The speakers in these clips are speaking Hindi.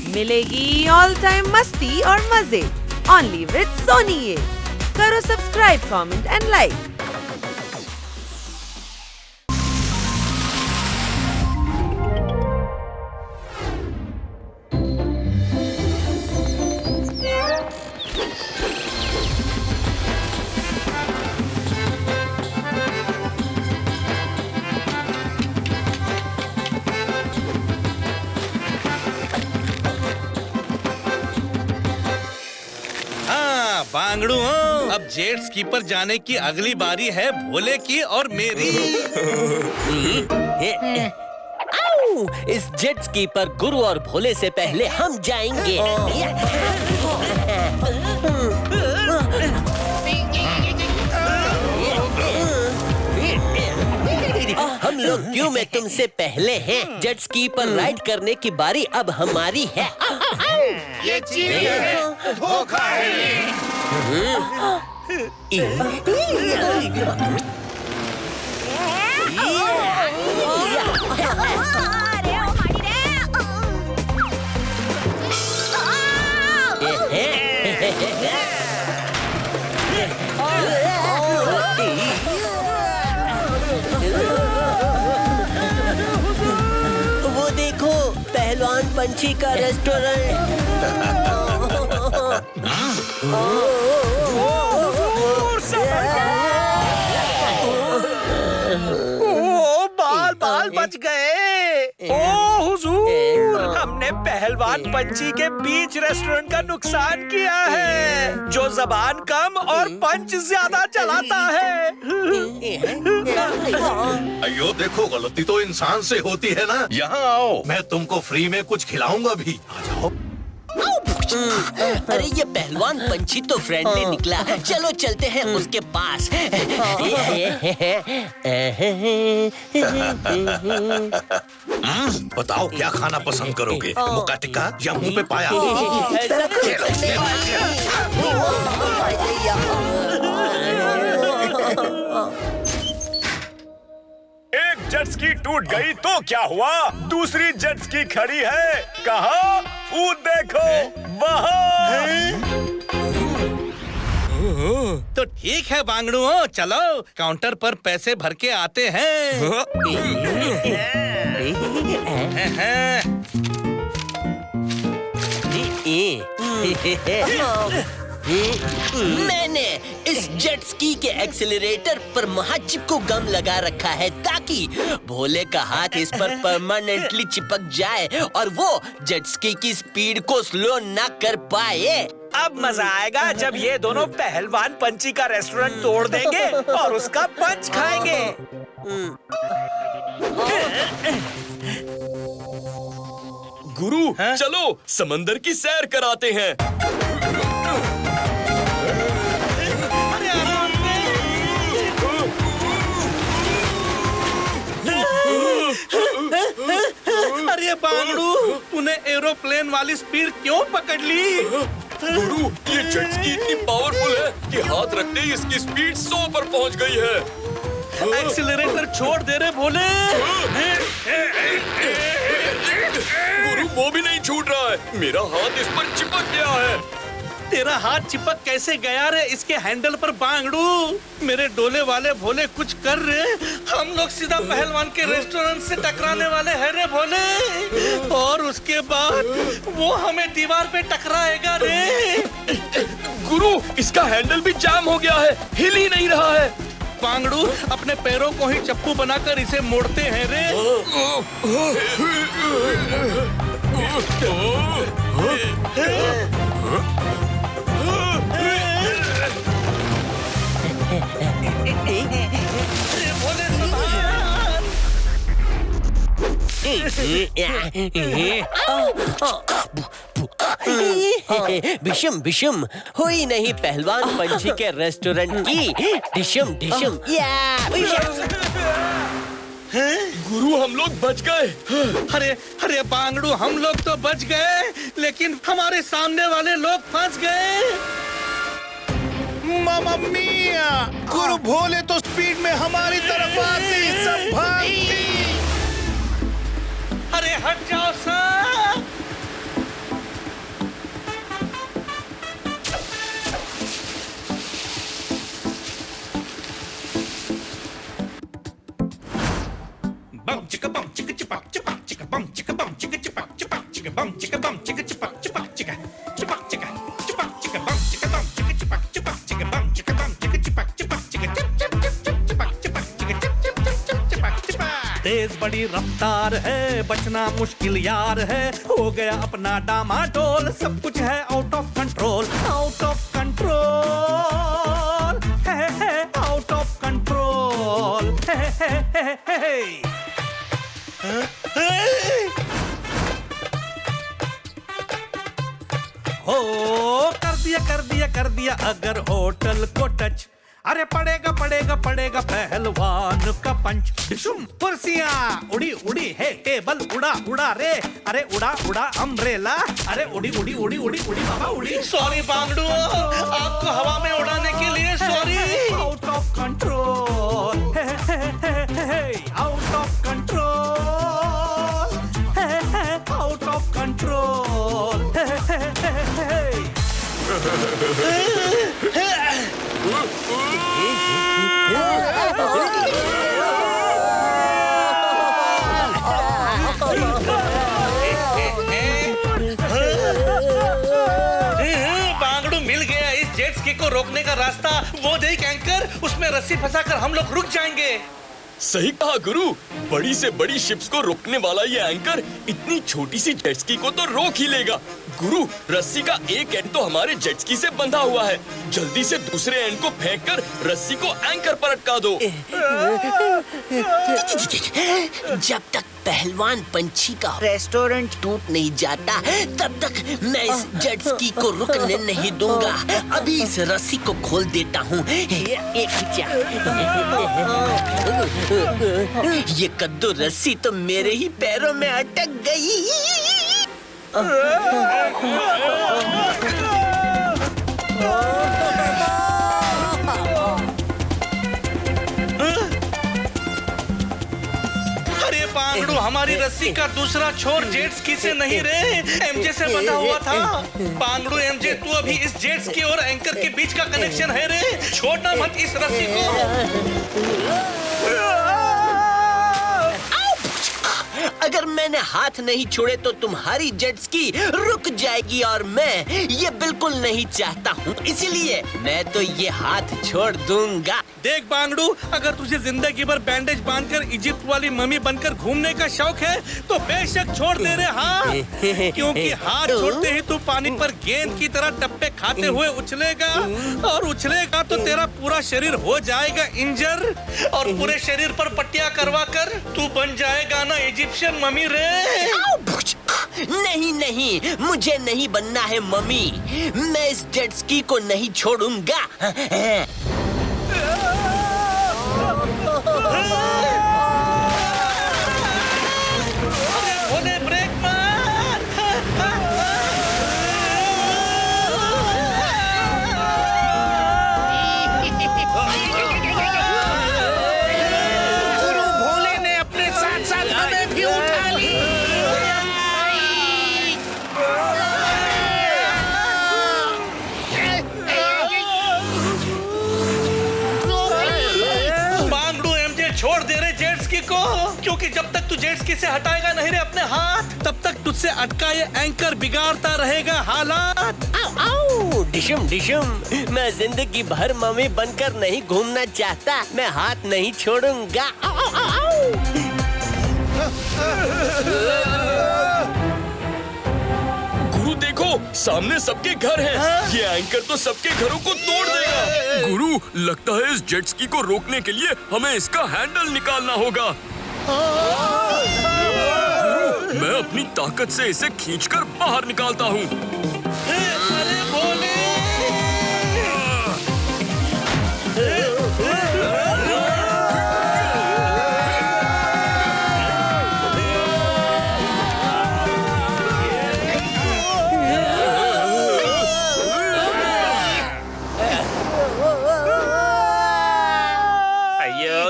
मिलेगी ऑल टाइम मस्ती और मजे ओनली विद सोनी। ये करो सब्सक्राइब, कमेंट एंड लाइक। बांगड़ू हो, अब जेट स्की पर जाने की अगली बारी है भोले की और मेरी। इस जेट स्की पर गुरु और भोले से पहले हम जाएंगे। हम लोग क्यों में तुमसे पहले हैं। जेट स्की पर राइड करने की बारी अब हमारी है। ये चीट है, धोखा है वो देखो पहलवान पंछी का रेस्टोरेंट। बाल बाल बच गए। ओ हुजूर, हमने पहलवान पंछी के बीच रेस्टोरेंट का नुकसान किया है, जो जबान कम और पंच ज्यादा चलाता है। अयो देखो, गलती तो इंसान से होती है ना। यहाँ आओ, मैं तुमको फ्री में कुछ खिलाऊंगा भी। आ जाओ। अरे ये पहलवान पंछी तो फ्रेंडली निकला। चलो चलते हैं उसके पास। बताओ क्या खाना पसंद करोगे, मुका टिक्का या मुंह पे पाया? एक जेट स्की टूट गई तो क्या हुआ, दूसरी जेट स्की खड़ी है। कहाँ? वो देखो वहाँ। तो ठीक है बांगड़ू हो, चलो काउंटर पर पैसे भर के आते हैं। मैंने इस जेट स्की के एक्सीलरेटर पर महाचिप को गम लगा रखा है, ताकि भोले का हाथ इस पर परमानेंटली चिपक जाए और वो जेट स्की की स्पीड को स्लो ना कर पाए। अब मजा आएगा जब ये दोनों पहलवान पंछी का रेस्टोरेंट तोड़ देंगे और उसका पंच खाएंगे। गुरु, चलो समंदर की सैर कराते हैं। अरे बांगड़ू, तूने एरोप्लेन वाली स्पीड क्यों पकड़ ली? गुरु, ये जेट स्की इतनी पावरफुल है कि हाथ रखते ही इसकी स्पीड 100 पर पहुंच गई है। एक्सीलरेटर छोड़ दे रे भोले। गुरु, वो भी नहीं छूट रहा है, मेरा हाथ इस पर चिपक गया है। तेरा हाथ चिपक कैसे गया रे इसके हैंडल पर बांगड़ू? मेरे डोले वाले भोले कुछ कर रहे, हम लोग सीधा पहलवान के रेस्टोरेंट से टकराने वाले हैं रे भोले, और उसके बाद वो हमें दीवार पे टकराएगा रे। गुरु, इसका हैंडल भी जाम हो गया है, हिल ही नहीं रहा है। बांगड़ू, अपने पैरों को ही चप्पू बनाकर इसे मोड़ते हैं रे। विषम विषम हुई नहीं पहलवान पंछी के रेस्टोरेंट की डिशम डिशम। गुरु, हम लोग बच गए। अरे अरे बांगड़ू, हम लोग तो बच गए, लेकिन हमारे सामने वाले लोग फंस गए। मामा मिया, गुरु भोले तो स्पीड में हमारी तरफ आते ही सब भागती। अरे हट जाओ सर। चिका बम चिका बम चिका चिपक चिपक चिका चिपक चिका चिपक चिका बम चिका बम चिका चिपक चिपक चिका बम चिका बम चिका चिपक चिपक चिका चिप चिप चिप चिप चिपक चिपक चिका चिप चिप चिप चिप चिपक चिपक। तेज बड़ी रफ्तार है, बचना मुश्किल यार है, हो गया अपना डामाडोल, सब कुछ है out of control, out of control, out of control, हो कर दिया अगर होटल को टच, अरे पड़ेगा पड़ेगा पड़ेगा पहलवान का पंच। डिशुम कुर्सियां उड़ी उड़ी है, टेबल उड़ा उड़ा रे, अरे उड़ा उड़ा अम्ब्रेला, अरे उड़ी उड़ी उड़ी उड़ी उड़ी बाबा उड़ी। सॉरी बांगड़ू, आपको हवा में उड़ाने के लिए sorry. Out of control, out of control, out of control. बांगड़ू मिल गया इस जेट स्की को रोकने का रास्ता। वो देख एंकर, उसमें रस्सी फंसाकर हम लोग रुक जाएंगे। सही कहा गुरु, बड़ी से बड़ी शिप्स को रोकने वाला ये एंकर इतनी छोटी सी जेट स्की को तो रोक ही लेगा। गुरु, रस्सी का एक एंड तो हमारे जेट स्की से बंधा हुआ है, जल्दी से दूसरे एंड को फेंककर रस्सी को एंकर पर अटका दो। जब तक पहलवान पंछी का रेस्टोरेंट टूट नहीं जाता, तब तक मैं इस जेट स्की को रुकने नहीं दूंगा। अभी इस रस्सी को खोल देता हूँ। ये कद्दू रस्सी तो मेरे ही पैरों में अटक गई। अरे बांगड़ू, हमारी रस्सी का दूसरा छोर जेट स्की से नहीं रे, एमजे से बंधा हुआ था। बांगड़ू एमजे, तू अभी इस जेट स्की और एंकर के बीच का कनेक्शन है रे, छोड़ना मत इस रस्सी को। अगर मैंने हाथ नहीं छोड़े तो तुम्हारी जेट स्की रुक जाएगी, और मैं ये बिल्कुल नहीं चाहता हूँ, इसलिए मैं तो ये हाथ छोड़ दूंगा। देख बांगड़ू, अगर तुझे जिंदगी भर बैंडेज बांधकर इजिप्ट वाली मम्मी बनकर घूमने का शौक है तो बेशक छोड़ दे रे हाथ, क्योंकि हाथ छोड़ते ही तू पानी पर गेंद की तरह टप्पे खाते हुए उछलेगा, और उछलेगा तो तेरा पूरा शरीर हो जाएगा इंजर, और पूरे शरीर पर पट्टियां करवा कर तू बन जाएगा ना इजिप्शियन मम्मी रे। नहीं नहीं, मुझे नहीं बनना है मम्मी, मैं इस जेट स्की को नहीं छोड़ूंगा। भोले ब्रेक मार। गुरु भोले ने अपने साथ साथ हमें भी उठा ली। छोड़ दे रहे जेट स्की को, क्योंकि जब तक तू जेट स्की से हटाएगा नहीं रे अपने हाथ, तब तक तुझसे अटका ये एंकर बिगाड़ता रहेगा हालात। आओ आओ, डिशुम डिशुम, मैं जिंदगी भर मम्मी बनकर नहीं घूमना चाहता, मैं हाथ नहीं छोड़ूंगा। आओ आओ आओ। गुरु देखो, सामने सबके घर हैं। ये एंकर तो सबके घरों को तोड़ देगा। गुरु, लगता है इस जेट स्की को रोकने के लिए हमें इसका हैंडल निकालना होगा। गुरु, मैं अपनी ताकत से इसे खींचकर बाहर निकालता हूँ। अरे भोले!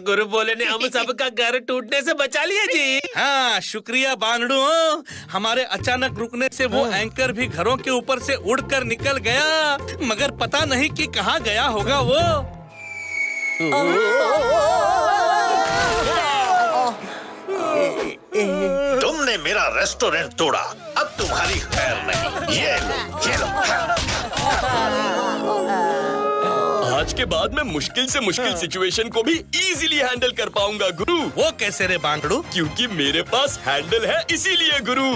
गुरु बोले ने हम सबका घर टूटने से बचा लिया जी। हाँ, शुक्रिया बांगड़ू, हमारे अचानक रुकने से वो एंकर भी घरों के ऊपर से उड़कर निकल गया, मगर पता नहीं कि कहाँ गया होगा वो। तुमने मेरा रेस्टोरेंट तोड़ा, अब तुम्हारी खैर नहीं। ये लो। आज के बाद मैं मुश्किल से मुश्किल सिचुएशन को भी इजीली हैंडल कर पाऊंगा गुरु। वो कैसे रे बांगड़ू? क्योंकि मेरे पास हैंडल है, इसीलिए गुरु।